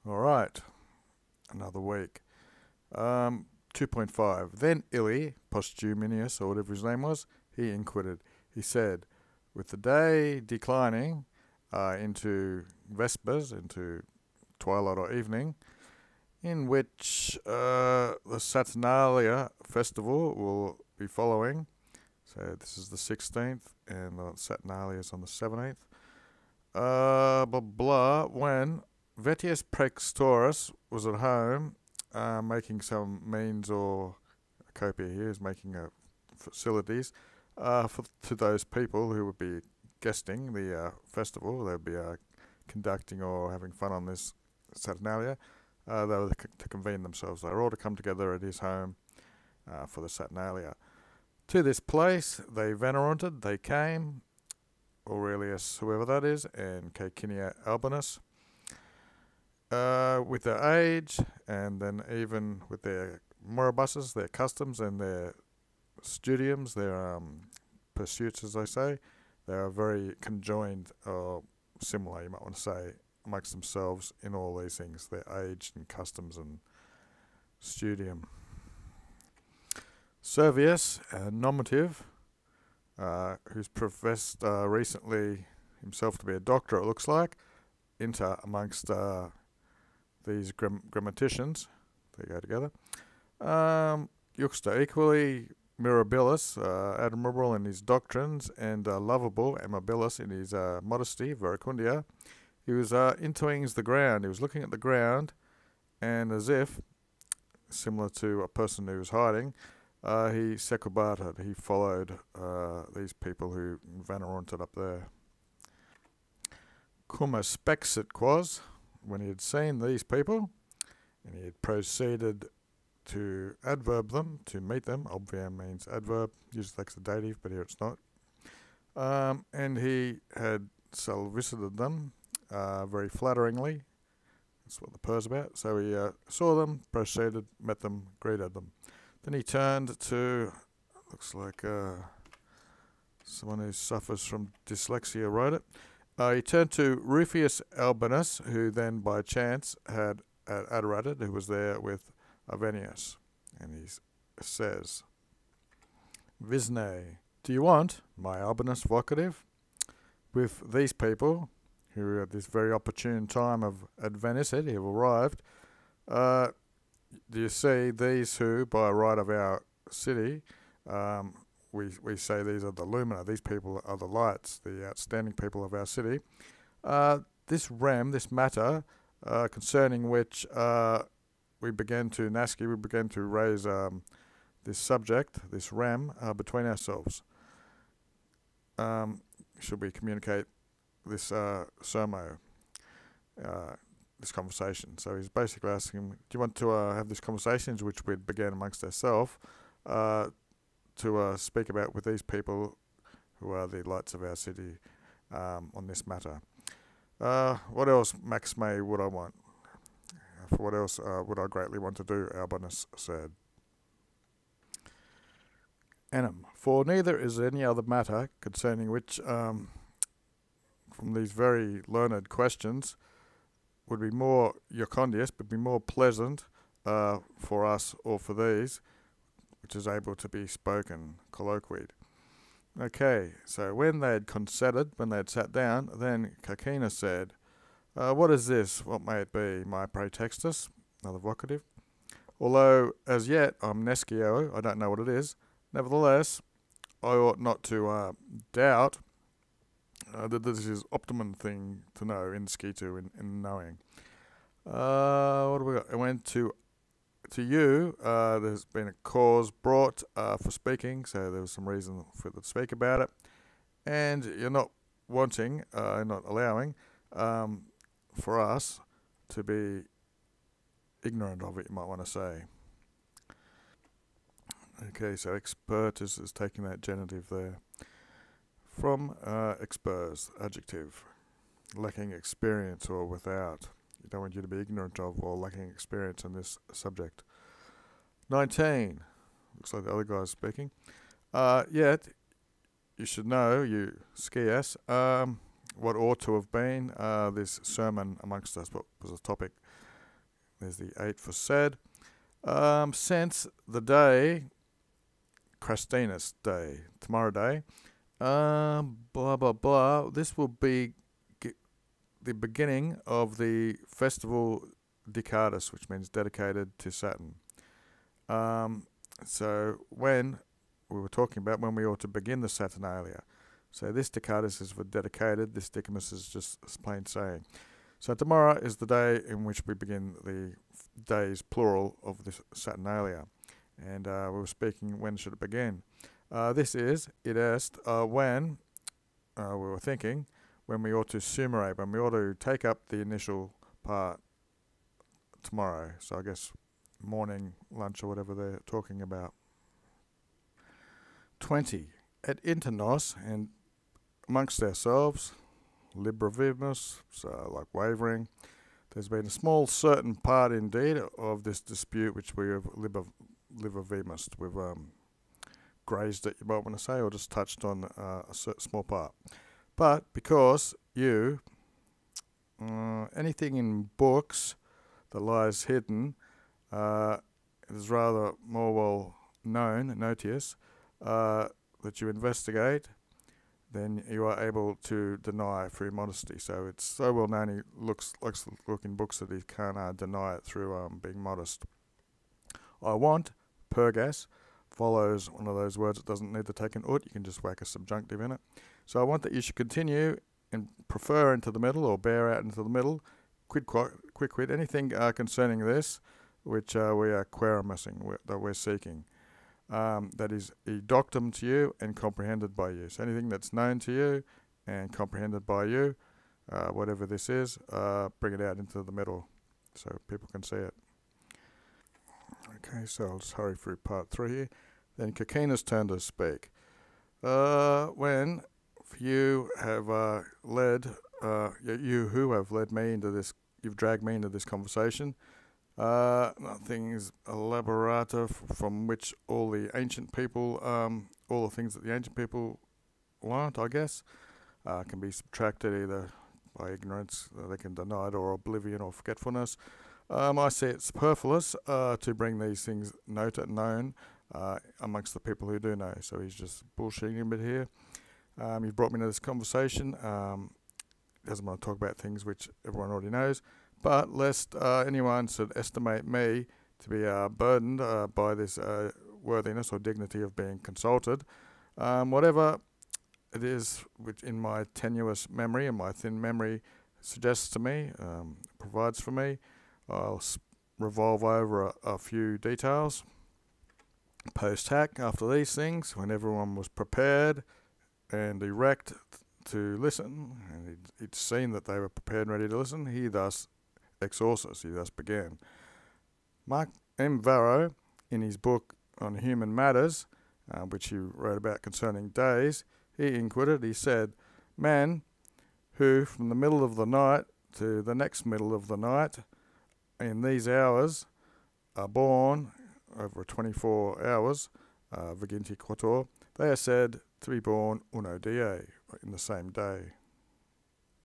All right, another week. 2.5. Then Illy, Posthuminus, or whatever his name was, he inquired. He said, with the day declining into Vespers, into twilight or evening, in which the Saturnalia festival will be following. So this is the 16th, and the Saturnalia is on the 17th. Blah blah. When Vettius Praxitoris was at home, making some means or a copia here is making facilities to those people who would be guesting the festival. They would be conducting or having fun on this Saturnalia. They were to convene themselves. They were all to come together at his home for the Saturnalia. To this place they veneranted, they came, Aurelius, whoever that is, and Caecinia Albinus, with their age, and then even with their moribuses, their customs, and their studiums, their pursuits, as they say. They are very conjoined, or similar, you might want to say, amongst themselves in all these things, their age and customs and studium. Servius, a nominative, who's professed recently himself to be a doctor, it looks like, inter amongst these grammaticians. They go together. Juxta equally mirabilis, admirable in his doctrines, and lovable, amabilis, in his modesty, veracundia. He was intoing the ground. He was looking at the ground, and as if, similar to a person who was hiding, he secubated. He followed these people who veneranted up there. Cum spexit quos, when he had seen these people, and he had proceeded to adverb them, to meet them. Obvium means adverb, usually takes a dative, but here it's not. And he had solicited them very flatteringly. That's what the per's about. So he saw them, proceeded, met them, greeted them. Then he turned to, looks like someone who suffers from dyslexia wrote it. He turned to Rufius Albinus, who then by chance had adorated, who was there with Arvenius. And he says, Visne, do you want, my Albinus vocative, with these people, who at this very opportune time of advenicid have arrived, do you see these who, by right of our city, we say these are the lumina, these people are the lights, the outstanding people of our city. This matter, concerning which we began to raise this subject, this between ourselves. Should we communicate this sermo, this conversation? So he's basically asking, do you want to have this conversation, which we began amongst ourselves, to speak about with these people who are the lights of our city on this matter? What else, Max May, would I want? For what else would I greatly want to do, Albinus said. Enim, for neither is any other matter concerning which, from these very learned questions, would be more jocondius, but be more pleasant for us or for these, which is able to be spoken, colloquied. Okay, so when they had consented, when they had sat down, then Caecina said, what is this? What may it be? My praetextus, another vocative. Although, as yet, I'm nescio, I don't know what it is. Nevertheless, I ought not to doubt that this is optimum thing to know in scitu, in knowing. What do we got? I went to you. There's been a cause brought for speaking, so there was some reason for to speak about it, and you're not wanting, not allowing, for us to be ignorant of it, you might want to say. Okay, so expert is taking that genitive there. From expers, adjective, lacking experience or without. You don't want you to be ignorant of or lacking experience in this subject. 19. Looks like the other guy's speaking. Yet, you should know, you skias, what ought to have been this sermon amongst us. What was the topic? There's the 8 for Sed. Since the day, Christinus Day, tomorrow day, blah blah blah. This will be the beginning of the festival Decadus, which means dedicated to Saturn. So when we were talking about when we ought to begin the Saturnalia. So this Decadus is for dedicated, this Dicamus is just plain saying. So tomorrow is the day in which we begin the days plural of this Saturnalia. And we were speaking, when should it begin? This is, it est, when we were thinking, when we ought to summate, when we ought to take up the initial part tomorrow. So I guess morning, lunch, or whatever they're talking about. 20. Et internos, and amongst ourselves, liberavimus, so like wavering, there's been a small certain part indeed of this dispute which we have liberavimus, we've grazed it, you might want to say, or just touched on a small part. But because you, anything in books that lies hidden is rather more well known, notice, that you investigate, then you are able to deny through modesty. So it's so well known, he likes to look in books that he can't deny it through being modest. I want, pergas, follows one of those words that doesn't need to take an ut, you can just whack a subjunctive in it. So I want that you should continue and prefer into the middle, or bear out into the middle, quid, anything concerning this, which we are querumusing, that we're seeking. That is edoctum to you and comprehended by you. So anything that's known to you and comprehended by you, whatever this is, bring it out into the middle so people can see it. Okay, so I'll just hurry through part 3 here. Then Caecina's turn to speak. When you have you who have led me into this, you've dragged me into this conversation, nothing is elaborata from which all the ancient people, all the things that the ancient people learnt, I guess, can be subtracted either by ignorance, they can deny it, or oblivion, or forgetfulness. I see it superfluous to bring these things known amongst the people who do know. So he's just bullshitting a bit here. You've brought me into this conversation. Doesn't want to talk about things which everyone already knows. But lest anyone should estimate me to be burdened by this worthiness or dignity of being consulted, whatever it is which in my tenuous memory and my thin memory suggests to me, provides for me, I'll revolve over a few details. Post hac, after these things, when everyone was prepared and erect to listen, and he'd seen that they were prepared and ready to listen, he thus exorsus, he thus began. Mark M. Varro, in his book on human matters, which he wrote about concerning days, he inquired, he said, man who from the middle of the night to the next middle of the night in these hours are born over 24 hours, viginti quator, they are said to be born uno die, in the same day.